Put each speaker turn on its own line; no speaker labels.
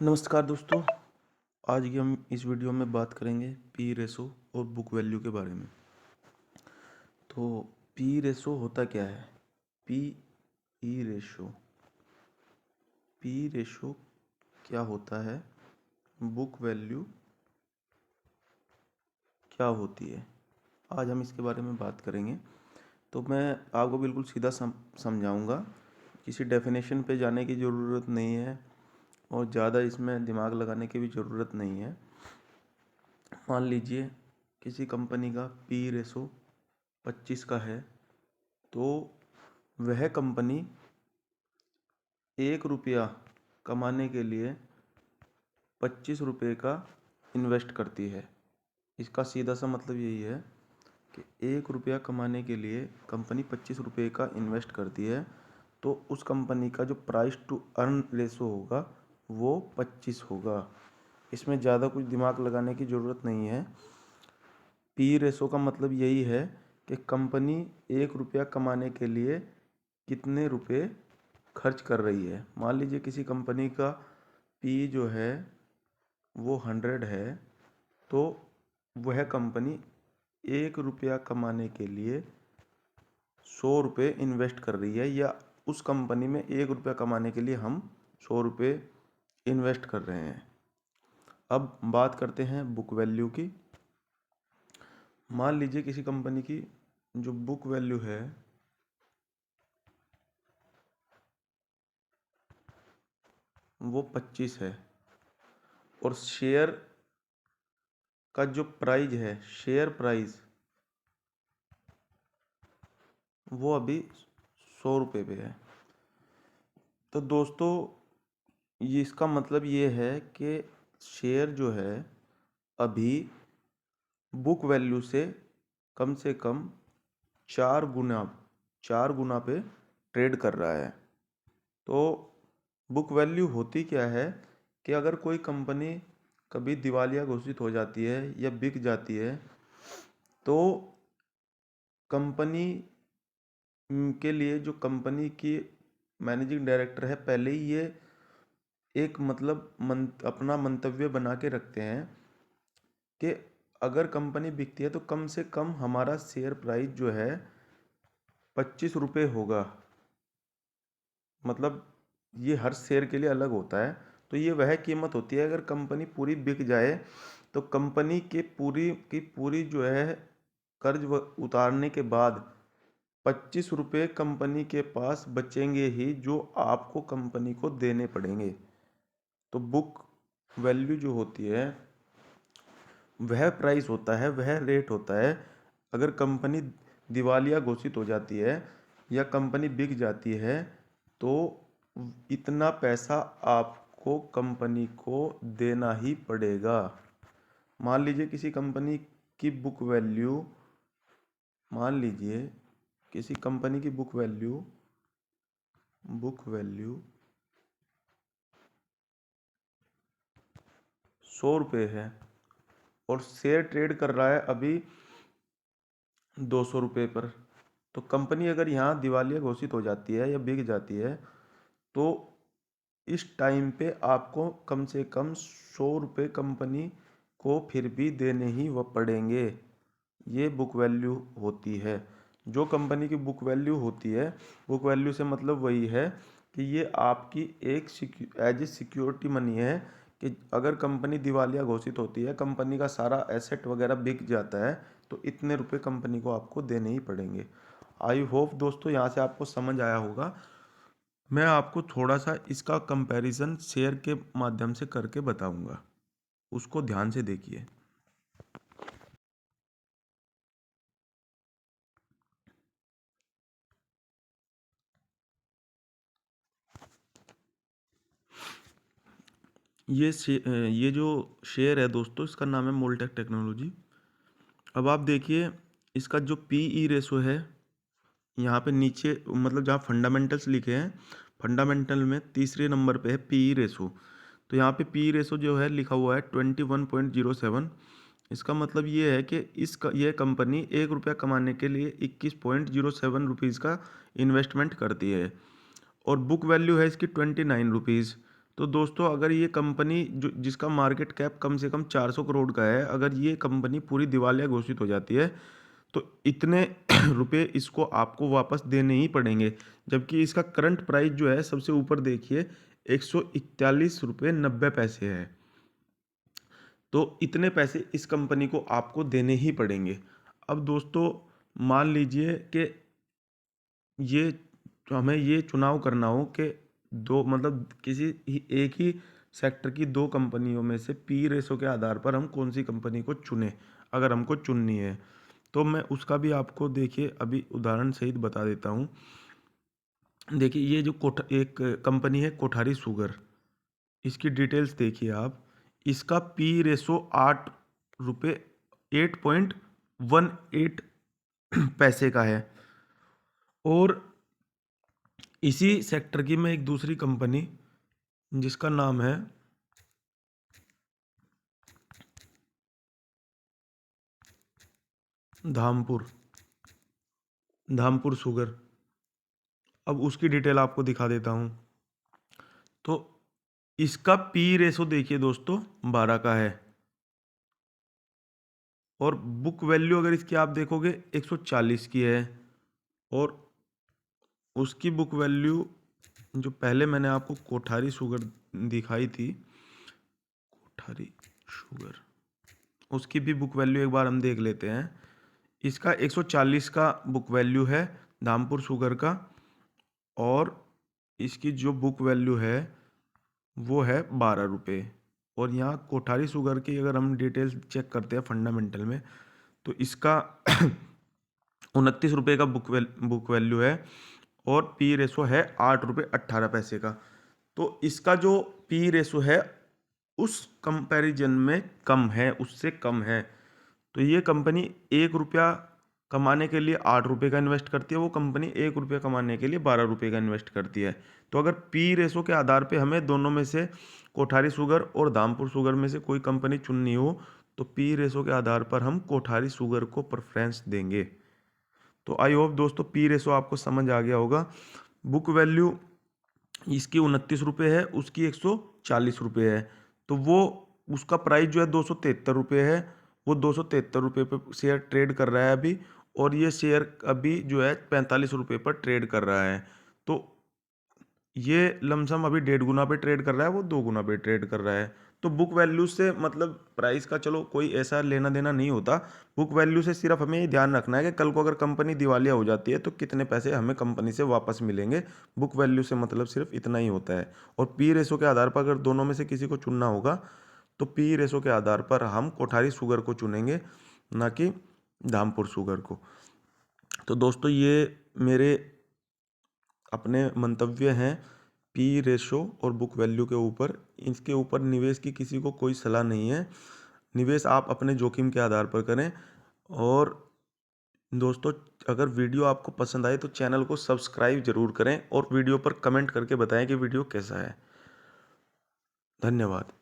नमस्कार दोस्तों। आज की हम इस वीडियो में बात करेंगे पी रेशो और बुक वैल्यू के बारे में। तो पी रेशो होता क्या है? P E ratio P ratio क्या होता है? बुक वैल्यू क्या होती है? आज हम इसके बारे में बात करेंगे। तो मैं आपको बिल्कुल सीधा समझाऊंगा। किसी डेफिनेशन पे जाने की ज़रूरत नहीं है और ज़्यादा इसमें दिमाग लगाने की भी ज़रूरत नहीं है। मान लीजिए किसी कंपनी का पी रेशो 25 का है, तो वह कंपनी 1 रुपया कमाने के लिए 25 रुपये का इन्वेस्ट करती है। इसका सीधा सा मतलब यही है कि 1 रुपया कमाने के लिए कंपनी 25 रुपये का इन्वेस्ट करती है, तो उस कंपनी का जो प्राइस टू अर्न रेशो होगा वो 25 होगा। इसमें ज़्यादा कुछ दिमाग लगाने की ज़रूरत नहीं है। पी रेशो का मतलब यही है कि कंपनी 1 रुपया कमाने के लिए कितने रुपए खर्च कर रही है। मान लीजिए किसी कंपनी का पी जो है वो 100 है, तो वह कंपनी 1 रुपया कमाने के लिए 100 रुपये इन्वेस्ट कर रही है, या उस कंपनी में 1 रुपया कमाने के लिए हम 100 रुपये इन्वेस्ट कर रहे हैं। अब बात करते हैं बुक वैल्यू की। मान लीजिए किसी कंपनी की जो बुक वैल्यू है वो 25 है, और शेयर का जो प्राइस है, शेयर प्राइस, वो अभी 100 रुपये पे है। तो दोस्तों ये इसका मतलब ये है कि शेयर जो है अभी बुक वैल्यू से कम 4 गुना 4 गुना पे ट्रेड कर रहा है। तो बुक वैल्यू होती क्या है कि अगर कोई कंपनी कभी दिवालिया घोषित हो जाती है या बिक जाती है, तो कंपनी के लिए जो कंपनी की मैनेजिंग डायरेक्टर है पहले ही ये एक मतलब अपना मंतव्य बना के रखते हैं कि अगर कंपनी बिकती है तो कम से कम हमारा शेयर प्राइस जो है 25 रुपये होगा। मतलब ये हर शेयर के लिए अलग होता है। तो ये वह कीमत होती है, अगर कंपनी पूरी बिक जाए तो कंपनी के पूरी की पूरी जो है कर्ज उतारने के बाद 25 रुपये कंपनी के पास बचेंगे ही, जो आपको कंपनी को देने पड़ेंगे। तो बुक वैल्यू जो होती है वह प्राइस होता है, वह रेट होता है। अगर कंपनी दिवालिया घोषित हो जाती है या कंपनी बिक जाती है, तो इतना पैसा आपको कंपनी को देना ही पड़ेगा। मान लीजिए किसी कंपनी की मान लीजिए किसी कंपनी की बुक वैल्यू 100 रुपये है और शेयर ट्रेड कर रहा है अभी 200 रुपये पर। तो कंपनी अगर यहाँ दिवालिया घोषित हो जाती है या बिक जाती है, तो इस टाइम पे आपको कम से कम 100 रुपये कंपनी को फिर भी देने ही वो पड़ेंगे। ये बुक वैल्यू होती है। जो कंपनी की बुक वैल्यू होती है, बुक वैल्यू से मतलब वही है कि ये आपकी एक एज ए सिक्योरिटी मनी है कि अगर कंपनी दिवालिया घोषित होती है, कंपनी का सारा एसेट वगैरह बिक जाता है, तो इतने रुपए कंपनी को आपको देने ही पड़ेंगे। आई होप दोस्तों यहाँ से आपको समझ आया होगा। मैं आपको थोड़ा सा इसका कंपैरिजन शेयर के माध्यम से करके बताऊंगा, उसको ध्यान से देखिए। ये जो शेयर है दोस्तों, इसका नाम है मोल्टेक टेक्नोलॉजी। अब आप देखिए इसका जो पी ई रेशो है, यहाँ पे नीचे मतलब जहाँ फंडामेंटल्स लिखे हैं, फंडामेंटल में तीसरे नंबर पे है पी ई रेशो। तो यहाँ पे पी ई रेशो जो है लिखा हुआ है 21.07। इसका मतलब ये है कि यह कंपनी 1 रुपया कमाने के लिए 21.07 रुपीज़ का इन्वेस्टमेंट करती है, और बुक वैल्यू है इसकी 29 रुपीज़। तो दोस्तों अगर ये कंपनी जो जिसका मार्केट कैप कम से कम 400 करोड़ का है, अगर ये कंपनी पूरी दिवालिया घोषित हो जाती है तो इतने रुपए इसको आपको वापस देने ही पड़ेंगे। जबकि इसका करंट प्राइस जो है सबसे ऊपर देखिए 141 रुपये 90 पैसे है। तो इतने पैसे इस कंपनी को आपको देने ही पड़ेंगे। अब दोस्तों मान लीजिए कि ये हमें ये चुनाव करना हो कि दो मतलब एक ही सेक्टर की दो कंपनियों में से पी रेशो के आधार पर हम कौन सी कंपनी को चुने, अगर हमको चुननी है तो मैं उसका भी आपको देखिए अभी उदाहरण सहित बता देता हूँ। देखिए ये जो एक कंपनी है कोठारी शुगर, इसकी डिटेल्स देखिए आप। इसका पी रेशो 8 रुपये 8.18 पैसे का है। और इसी सेक्टर की मैं एक दूसरी कंपनी जिसका नाम है धामपुर धामपुर शुगर, अब उसकी डिटेल आपको दिखा देता हूँ। तो इसका पी रेशो देखिए दोस्तों 12 का है और बुक वैल्यू अगर इसकी आप देखोगे 140 की है। और उसकी बुक वैल्यू जो पहले मैंने आपको कोठारी शुगर दिखाई थी, कोठारी शुगर, उसकी भी बुक वैल्यू एक बार हम देख लेते हैं। इसका 140 का बुक वैल्यू है धामपुर शुगर का, और इसकी जो बुक वैल्यू है वो है 12 रुपये। और यहाँ कोठारी शुगर की अगर हम डिटेल्स चेक करते हैं फंडामेंटल में, तो इसका 29 रुपये का बुक वैल्यू है और पी रेशो है 8 रुपये 18 पैसे का। तो इसका जो पी रेशो है उस कंपैरिजन में कम है, उससे कम है। तो ये कंपनी 1 रुपया कमाने के लिए 8 रुपये का इन्वेस्ट करती है, वो कंपनी 1 रुपया कमाने के लिए 12 रुपये का इन्वेस्ट करती है। तो अगर पी रेशो के आधार पे हमें दोनों में से कोठारी शुगर और धामपुर शुगर में से कोई कंपनी चुननी हो तो पी रेशो के आधार पर हम कोठारी शुगर को प्रेफरेंस देंगे। तो आई होप दोस्तों पी रेशो आपको समझ आ गया होगा। बुक वैल्यू इसकी 29 रुपये है, उसकी 140 रुपये है। तो वो उसका प्राइस जो है 273 रुपये है। वो 273 रुपये पर शेयर ट्रेड कर रहा है अभी, और ये शेयर अभी जो है 45 रुपये पर ट्रेड कर रहा है। तो ये लमसम अभी 1.5 गुना पे ट्रेड कर रहा है, वो 2 गुना पे ट्रेड कर रहा है। तो बुक वैल्यू से मतलब प्राइस का चलो कोई ऐसा लेना देना नहीं होता। बुक वैल्यू से सिर्फ हमें ये ध्यान रखना है कि कल को अगर कंपनी दिवालिया हो जाती है तो कितने पैसे हमें कंपनी से वापस मिलेंगे। बुक वैल्यू से मतलब सिर्फ इतना ही होता है। और पी रेशो के आधार पर अगर दोनों में से किसी को चुनना होगा तो पी रेशो के आधार पर हम कोठारी शुगर को चुनेंगे, ना कि धामपुर शुगर को। तो दोस्तों ये मेरे अपने मंतव्य हैं पी रेशो और बुक वैल्यू के ऊपर। इसके ऊपर निवेश की किसी को कोई सलाह नहीं है। निवेश आप अपने जोखिम के आधार पर करें। और दोस्तों अगर वीडियो आपको पसंद आए तो चैनल को सब्सक्राइब जरूर करें और वीडियो पर कमेंट करके बताएं कि वीडियो कैसा है। धन्यवाद।